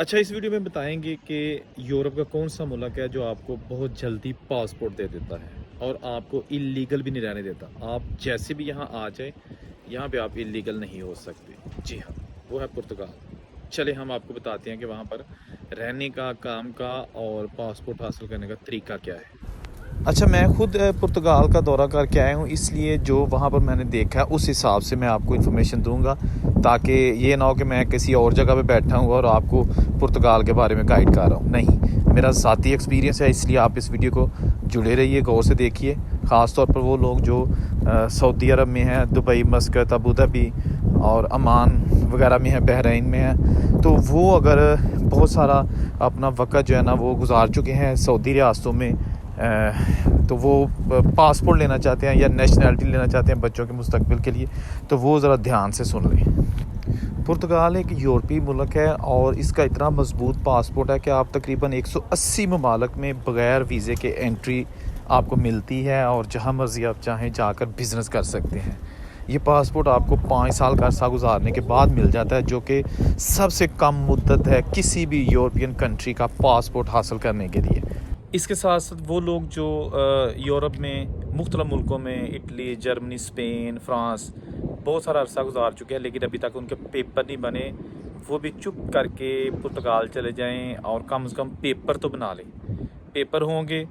अच्छा, इस वीडियो में बताएँगे कि यूरोप का कौन-सा मुल्क है जो आपको बहुत जल्दी पासपोर्ट दे देता है और आपको इल्लीगल भी नहीं रहने देता। आप जैसे भी यहाँ आ जाएँ, यहाँ पे आप इल्लीगल नहीं हो सकते। जी हाँ, वो है पुर्तगाल। चलिए हम आपको बताते हैं कि वहाँ पर रहने का, काम का और पासपोर्ट हासिल करने का तरीका क्या है। अच्छा, मैं खुद पुर्तगाल का दौरा करके आया हूँ, इसलिए जो वहाँ पर मैंने देखा है उस हिसाब से मैं आपको इन्फॉर्मेशन दूँगा, ताकि ये ना हो कि मैं किसी और जगह पे बैठा हूँ और आपको पुर्तगाल के बारे में गाइड कर रहा हूँ। नहीं, मेरा ज़ाती एक्सपीरियंस है, इसलिए आप इस वीडियो को जुड़े रहिए, गौर से देखिए। ख़ास तौर पर वो लोग जो सऊदी अरब में हैं, दुबई, मस्कत, अबू धाबी और अमान वगैरह में है, बहरीन में है, तो वो अगर बहुत सारा अपना वक़्त जो है ना वो गुज़ार चुके हैं सऊदी रियासतों में, तो वो पासपोर्ट लेना चाहते हैं या नेशनैलिटी लेना चाहते हैं बच्चों के मुस्तकबिल के लिए, तो वो ज़रा ध्यान से सुन लें। पुर्तगाल एक यूरोपीय मुल्क है और इसका इतना मजबूत पासपोर्ट है कि आप तकरीबन 180 ममालिक में बग़ैर वीज़े के एंट्री आपको मिलती है और जहाँ मर्ज़ी आप चाहें जाकर बिज़नेस कर सकते हैं। ये पासपोर्ट आपको 5 साल का अरसा गुजारने के बाद मिल जाता है, जो कि सबसे कम मुद्दत है किसी भी यूरोपियन कंट्री का पासपोर्ट हासिल करने के लिए। इसके साथ-साथ वो लोग जो यूरोप में मुख्तलिफ़ मुल्कों में इटली, जर्मनी, स्पेन, फ्रांस बहुत सारा अरसा गुज़ार चुके हैं, लेकिन अभी तक उनके पेपर नहीं बने, वो भी चुप करके पुर्तगाल चले जाएँ और कम से कम पेपर तो बना लें। पेपर होंगे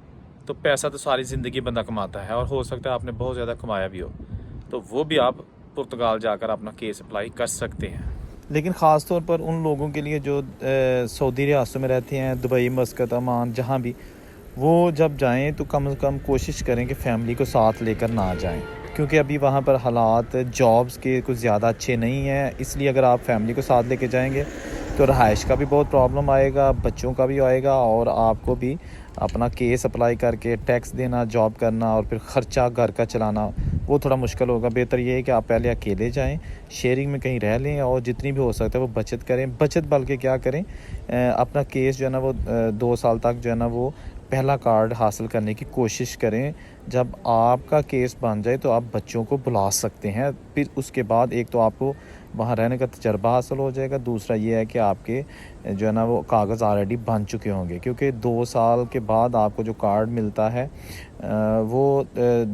तो पैसा तो सारी ज़िंदगी बंदा कमाता है और हो सकता है आपने बहुत ज़्यादा कमाया भी हो, तो वो भी आप पुर्तगाल जाकर अपना केस अप्लाई कर सकते हैं। लेकिन ख़ास तौर पर उन लोगों के लिए जो सऊदी रियासतों में रहते हैं, दुबई, मस्कत, अमान, जहाँ भी, वो जब जाएँ तो कम से कम कोशिश करें कि फ़ैमिली को साथ लेकर ना जाएँ, क्योंकि अभी वहाँ पर हालात जॉब्स के कुछ ज़्यादा अच्छे नहीं हैं। इसलिए अगर आप फ़ैमिली को साथ लेके जाएँगे तो रहाइश का भी बहुत प्रॉब्लम आएगा, बच्चों का भी आएगा और आपको भी अपना केस अप्लाई करके टैक्स देना, जॉब करना और फिर ख़र्चा घर का चलाना, वो थोड़ा मुश्किल होगा। बेहतर ये है कि आप पहले अकेले जाएँ, शेयरिंग में कहीं रह लें और जितनी भी हो सकता है वो बचत करें। बचत बल्कि क्या करें, अपना केस जो है ना वो 2 साल तक जो है ना वो पहला कार्ड हासिल करने की कोशिश करें। जब आपका केस बन जाए तो आप बच्चों को बुला सकते हैं। फिर उसके बाद एक तो आपको वहाँ रहने का तजर्बा हासिल हो जाएगा, दूसरा ये है कि आपके जो है ना वो कागज़ ऑलरेडी बन चुके होंगे, क्योंकि 2 साल के बाद आपको जो कार्ड मिलता है वो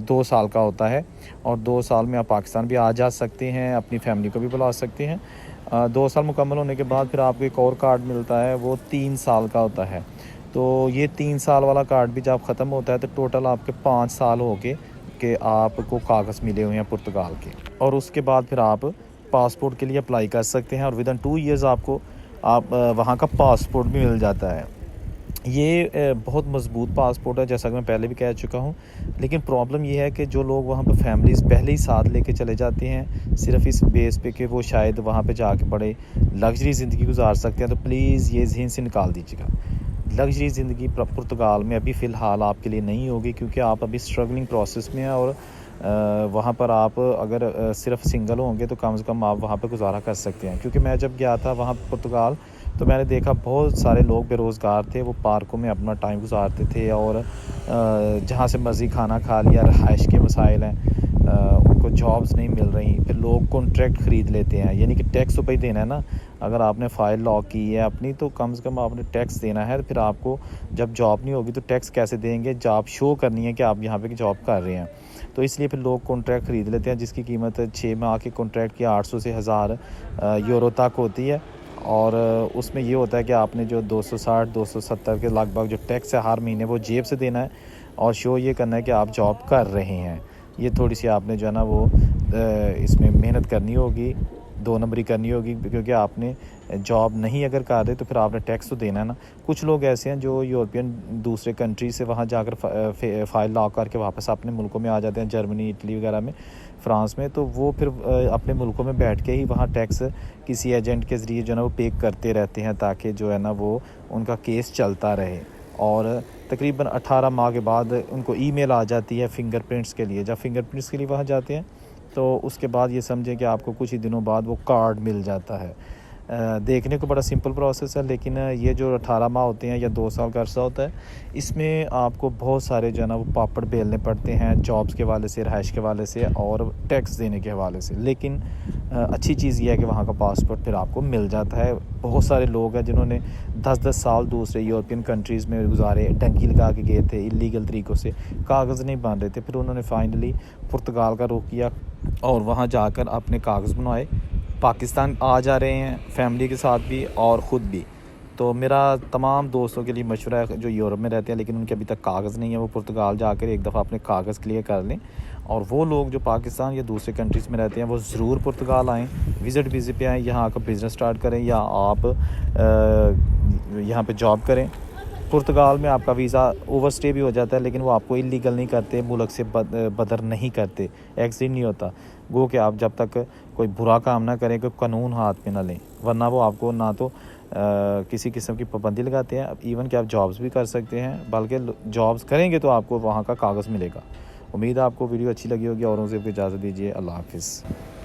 2 साल का होता है और 2 साल में आप पाकिस्तान भी आ जा सकते हैं, अपनी फ़ैमिली को भी बुला सकते हैं। 2 साल मुकम्मल होने के बाद फिर आपको एक और कार्ड मिलता है, वो 3 साल का होता है। तो ये 3 साल वाला कार्ड भी जब ख़त्म होता है तो टोटल आपके 5 साल हो गए कि आपको कागज़ मिले हुए हैं पुर्तगाल के, और उसके बाद फिर आप पासपोर्ट के लिए अप्लाई कर सकते हैं और विदिन 2 ईयर्स आपको वहाँ का पासपोर्ट भी मिल जाता है। ये बहुत मज़बूत पासपोर्ट है, जैसा कि मैं पहले भी कह चुका हूँ। लेकिन प्रॉब्लम ये है कि जो लोग वहाँ पे फैमिलीज़ पहले ही साथ लेके चले जाते हैं, सिर्फ़ इस बेस पे कि वो शायद वहाँ पे जाके बड़े लग्ज़री ज़िंदगी गुजार सकते हैं, तो प्लीज़ ये ज़हन से निकाल दीजिएगा। लग्ज़री ज़िंदगी पुर्तगाल में अभी फ़िलहाल आपके लिए नहीं होगी, क्योंकि आप अभी स्ट्रगलिंग प्रोसेस में हैं और वहाँ पर आप अगर सिर्फ़ सिंगल होंगे तो कम से कम आप वहाँ पे गुज़ारा कर सकते हैं। क्योंकि मैं जब गया था वहाँ पुर्तगाल, तो मैंने देखा बहुत सारे लोग बेरोज़गार थे, वो पार्कों में अपना टाइम गुज़ारते थे और जहाँ से मर्ज़ी खाना खा लिया। रहाइश के मसाइल हैं, उनको जॉब्स नहीं मिल रही, फिर लोग कॉन्ट्रैक्ट ख़रीद लेते हैं, यानी कि टैक्स तो भाई देना है ना। अगर आपने फ़ाइल लॉक की है अपनी, तो कम से कम आपने टैक्स देना है। फिर आपको जब जॉब नहीं होगी तो टैक्स कैसे देंगे? जॉब शो करनी है कि आप यहाँ पे जॉब कर रहे हैं। तो इसलिए फिर लोग कॉन्ट्रैक्ट ख़रीद लेते हैं, जिसकी कीमत 6 माह के कॉन्ट्रैक्ट की 800 से 1000 यूरो तक होती है। और उसमें ये होता है कि आपने जो 260-270 के लगभग जो टैक्स है हर महीने, वो जेब से देना है और शो ये करना है कि आप जॉब कर रहे हैं। ये थोड़ी-सी आपने जो है ना वो इसमें मेहनत करनी होगी, 2 नंबरी करनी होगी, क्योंकि आपने जॉब नहीं अगर कर रहे तो फिर आपने टैक्स तो देना है ना। कुछ लोग ऐसे हैं जो यूरोपियन दूसरे कंट्री से वहाँ जाकर फ़ाइल लॉक करके वापस अपने मुल्कों में आ जाते हैं, जर्मनी, इटली वगैरह में, फ्रांस में, तो वो फिर अपने मुल्कों में बैठ के ही वहाँ टैक्स किसी एजेंट के ज़रिए जो है ना वो पे करते रहते हैं, ताकि जो है ना वो उनका केस चलता रहे। और तकरीबन 18 माह के बाद उनको ईमेल आ जाती है फ़िंगरप्रिंट्स के लिए। जब फ़िंगरप्रिंट्स के लिए वहाँ जाते हैं तो उसके बाद ये समझें कि आपको कुछ ही दिनों बाद वो कार्ड मिल जाता है। देखने को बड़ा सिंपल प्रोसेस है, लेकिन ये जो 18 माह होते हैं या 2 साल का अरसा होता है, इसमें आपको बहुत सारे जो है ना वो पापड़ बेलने पड़ते हैं, जॉब्स के हवाले से, रहाइश के हवाले से और टैक्स देने के हवाले से। लेकिन अच्छी चीज़ ये है कि वहाँ का पासपोर्ट फिर आपको मिल जाता है। बहुत सारे लोग हैं जिन्होंने 10-10 साल दूसरे यूरोपियन कंट्रीज़ में गुजारे, डंकी लगा के गए थे, इलीगल तरीक़ों से, कागज़ नहीं बन रहे थे, फिर उन्होंने फाइनली पुर्तगाल का रुख किया और वहाँ जाकर अपने कागज़ बनवाए। पाकिस्तान आ जा रहे हैं फैमिली के साथ भी और ख़ुद भी। तो मेरा तमाम दोस्तों के लिए मशवरा है जो यूरोप में रहते हैं लेकिन उनके अभी तक कागज़ नहीं है, वो पुर्तगाल जाकर एक दफ़ा अपने कागज़ क्लियर कर लें। और वो लोग जो पाकिस्तान या दूसरे कंट्रीज़ में रहते हैं वो ज़रूर पुर्तगाल आएँ, विज़िट वीज़े पे आएँ, यहाँ आकर बिज़नेस स्टार्ट करें या आप यहाँ पे जॉब करें। पुर्तगाल में आपका वीज़ा ओवरस्टे भी हो जाता है, लेकिन वो आपको इलीगल नहीं करते, मुल्क से बदर नहीं करते, एक्सीडेंट नहीं होता। गो कि आप जब तक कोई बुरा काम ना करें, कोई कानून हाथ में ना लें, वरना वो आपको ना तो किसी किस्म की पाबंदी लगाते हैं, अब इवन कि आप जॉब्स भी कर सकते हैं, बल्कि जॉब्स करेंगे तो आपको वहाँ का कागज़ मिलेगा। उम्मीद है आपको वीडियो अच्छी लगी होगी। औरों से इजाज़त दीजिए। अल्लाह हाफ़िज़।